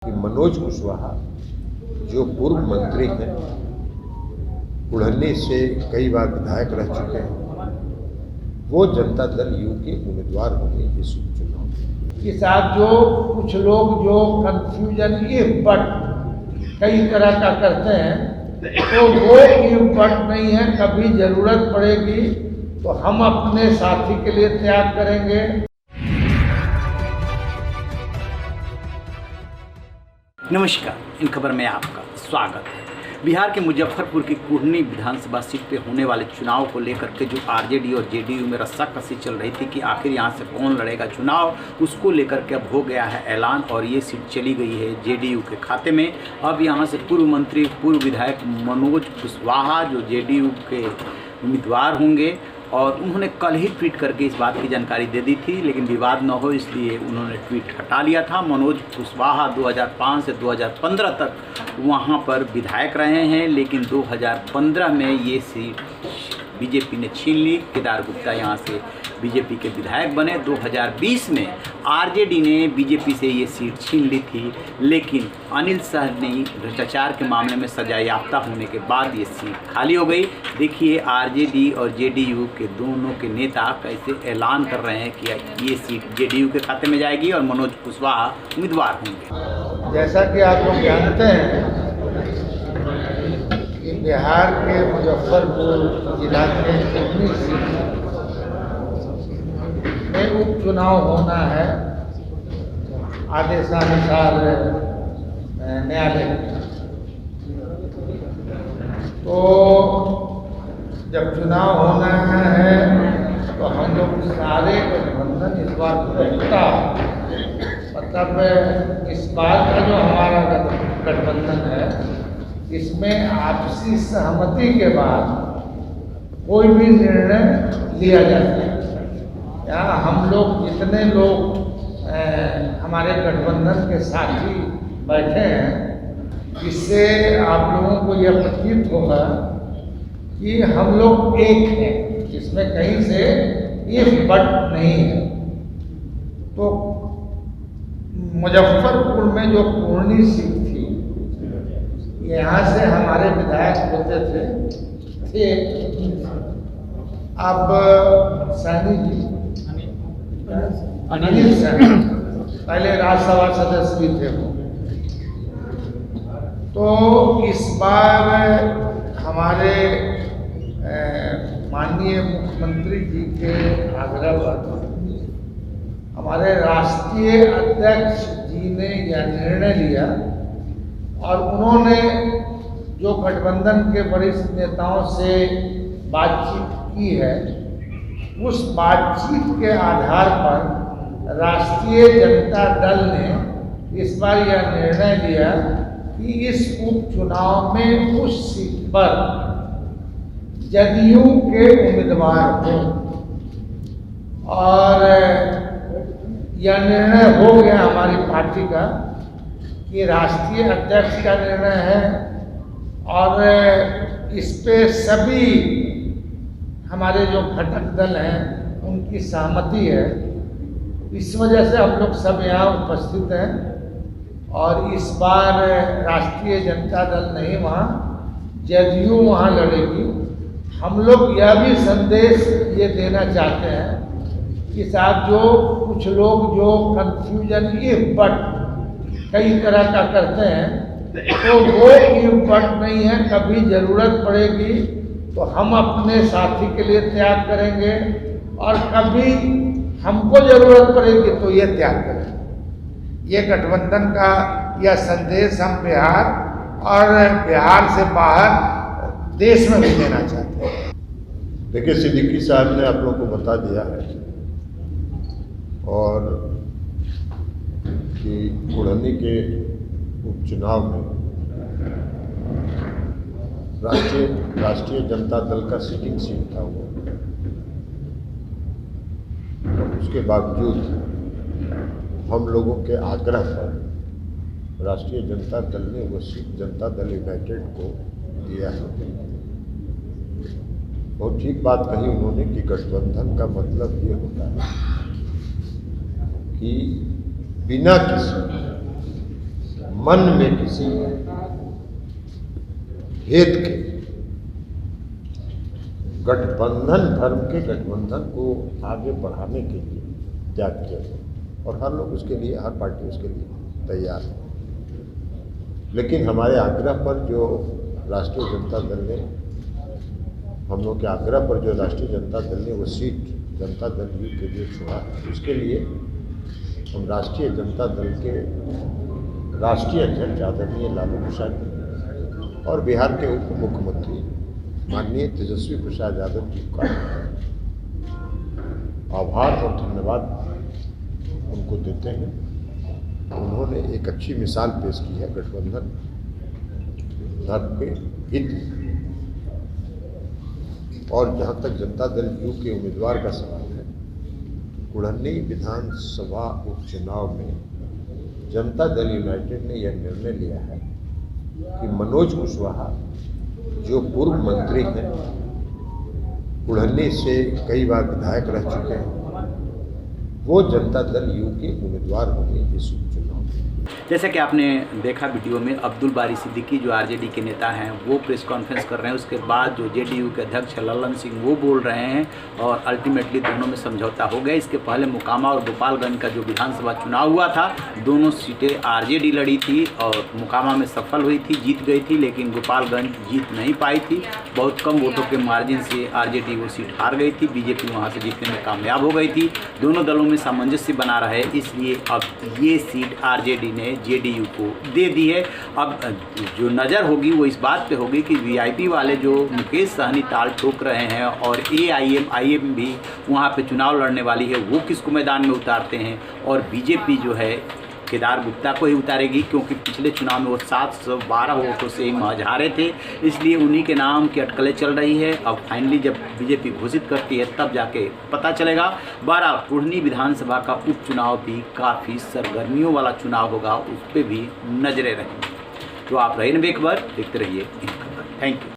कि मनोज कुशवाहा जो पूर्व मंत्री हैं, कुढ़नी से कई बार विधायक रह चुके हैं, वो जनता दल यू के उम्मीदवार होंगे इस उपचुनाव में। कि साथ जो कुछ लोग जो कंफ्यूजन इफ बट कई तरह का करते हैं, तो वो इफ बट नहीं है। कभी जरूरत पड़ेगी तो हम अपने साथी के लिए त्याग करेंगे। नमस्कार, इन खबर में आपका स्वागत है। बिहार के मुजफ्फरपुर की कुढ़नी विधानसभा सीट पे होने वाले चुनाव को लेकर के जो आरजेडी और जेडीयू में रस्साकसी चल रही थी कि आखिर यहाँ से कौन लड़ेगा चुनाव, उसको लेकर के अब हो गया है ऐलान और ये सीट चली गई है जेडीयू के खाते में। अब यहाँ से पूर्व मंत्री पूर्व विधायक मनोज कुशवाहा जो जेडीयू के उम्मीदवार होंगे, और उन्होंने कल ही ट्वीट करके इस बात की जानकारी दे दी थी, लेकिन विवाद न हो इसलिए उन्होंने ट्वीट हटा लिया था। मनोज कुशवाहा 2005 से 2015 तक वहां पर विधायक रहे हैं, लेकिन 2015 में ये सीट बीजेपी ने छीन ली। केदार गुप्ता यहाँ से बीजेपी के विधायक बने। 2020 में आरजेडी ने बीजेपी से ये सीट छीन ली थी, लेकिन अनिल सहनी भ्रष्टाचार के मामले में सजायाफ्ता होने के बाद ये सीट खाली हो गई। देखिए आरजेडी और जेडीयू के दोनों के नेता कैसे ऐलान कर रहे हैं कि ये सीट जेडीयू के खाते में जाएगी और मनोज कुशवाहा उम्मीदवार होंगे। जैसा कि आप लोग जानते हैं कि बिहार के मुजफ्फरपुर जिला के कुढ़नी सीट में उपचुनाव होना है आदेशानुसार न्यायालय। तो जब चुनाव होना है तो हम लोग सारे गठबंधन इस बार पूरा, मतलब इस बार का जो हमारा गठबंधन है, इसमें आपसी सहमति के बाद कोई भी निर्णय लिया जाता है। यहाँ हम लोग जितने लोग हमारे गठबंधन के साथी बैठे हैं, इससे आप लोगों को यह प्रतीत होगा कि हम लोग एक हैं, इसमें कहीं से इफ बट नहीं है। तो मुजफ्फरपुर में जो कुढ़नी सीट थी, यहाँ से हमारे विधायक होते थे अब सैनी जी, अनिल सैनी पहले राज्यसभा सदस्य भी थे वो। तो इस बार हमारे माननीय मुख्यमंत्री जी के आग्रह पर हमारे राष्ट्रीय अध्यक्ष जी ने यह निर्णय लिया और उन्होंने जो गठबंधन के वरिष्ठ नेताओं से बातचीत की है, उस बातचीत के आधार पर राष्ट्रीय जनता दल ने इस बार यह निर्णय लिया कि इस उपचुनाव में उस सीट पर जदयू के उम्मीदवार हों। और यह निर्णय हो गया हमारी पार्टी का कि राष्ट्रीय अध्यक्ष का निर्णय है और इस पे सभी हमारे जो घटक दल हैं उनकी सहमति है। इस वजह से हम लोग सब यहाँ उपस्थित हैं और इस बार राष्ट्रीय जनता दल नहीं, वहाँ जदयू वहाँ लड़ेगी। हम लोग यह भी संदेश ये देना चाहते हैं कि साथ जो कुछ लोग जो कंफ्यूजन इफ बट कई तरह का करते हैं, तो वो इफ बट नहीं है। कभी जरूरत पड़ेगी तो हम अपने साथी के लिए त्याग करेंगे और कभी हमको जरूरत पड़ेगी तो ये त्याग करेंगे। ये गठबंधन का यह संदेश हम बिहार और बिहार से बाहर देश में भी देना चाहते हैं। देखिए, सिद्दीकी साहब ने आप लोगों को बता दिया है और कि कुढ़नी के उपचुनाव में राष्ट्रीय जनता दल का सिटिंग सीट था वो, और उसके बावजूद हम लोगों के आग्रह पर राष्ट्रीय जनता दल ने वो सीट जनता दल यूनाइटेड को दिया है। बहुत ठीक बात कही उन्होंने कि गठबंधन का मतलब ये होता है कि बिना किसी मन में किसी भेद के गठबंधन, धर्म के गठबंधन को आगे बढ़ाने के लिए त्याग किया गया और हर लोग उसके लिए, हर पार्टी उसके लिए तैयार है। लेकिन हमारे आग्रह पर जो राष्ट्रीय जनता दल ने, हम लोग के आग्रह पर जो राष्ट्रीय जनता दल ने वो सीट जनता दल यू के लिए छोड़ा, उसके लिए हम राष्ट्रीय जनता दल के राष्ट्रीय अध्यक्ष आदरणीय लालू प्रसाद और बिहार के उप मुख्यमंत्री माननीय तेजस्वी प्रसाद यादव जी का आभार और धन्यवाद उनको देते हैं। उन्होंने एक अच्छी मिसाल पेश की है गठबंधन धर्म के हित में। और जहाँ तक जनता दल यू के उम्मीदवार का सवाल है, कुढ़नी विधानसभा उपचुनाव में जनता दल यूनाइटेड ने यह निर्णय लिया है कि मनोज कुशवाहा जो पूर्व मंत्री हैं, कुढ़नी से कई बार विधायक रह चुके हैं, वो जनता दल यू के उम्मीदवार होंगे इस उपचुनाव में। जैसा कि आपने देखा वीडियो में, अब्दुल बारी सिद्दीकी जो आरजेडी के नेता हैं वो प्रेस कॉन्फ्रेंस कर रहे हैं। उसके बाद जो जेडीयू के अध्यक्ष ललन सिंह वो बोल रहे हैं और अल्टीमेटली दोनों में समझौता हो गया। इसके पहले मोकामा और गोपालगंज का जो विधानसभा चुनाव हुआ था, दोनों सीटें आरजेडी लड़ी थी और मोकामा में सफल हुई थी, जीत गई थी, लेकिन गोपालगंज जीत नहीं पाई थी। बहुत कम वोटों के मार्जिन से आरजेडी वो सीट हार गई थी, बीजेपी वहाँ से जीतने में कामयाब हो गई थी। दोनों दलों में सामंजस्य बना रहा है, इसलिए अब ये सीट आरजेडी ने जेडीयू को दे दी है। अब जो नज़र होगी वो इस बात पे होगी कि वीआईपी वाले जो मुकेश सहनी ताल ठोक रहे हैं और एआईएम भी वहाँ पे चुनाव लड़ने वाली है, वो किसको मैदान में उतारते हैं। और बीजेपी जो है केदार गुप्ता को ही उतारेगी, क्योंकि पिछले चुनाव में वो 712 वोटों से ही महज हारे थे, इसलिए उन्हीं के नाम की अटकलें चल रही है। अब फाइनली जब बीजेपी घोषित करती है तब जाके पता चलेगा। 12 कुढ़नी विधानसभा का उपचुनाव भी काफ़ी सरगर्मियों वाला चुनाव होगा, उस पर भी नजरें रहेंगी। तो आप रहे बेखबर, देखते रहिए इन खबर। Thank you.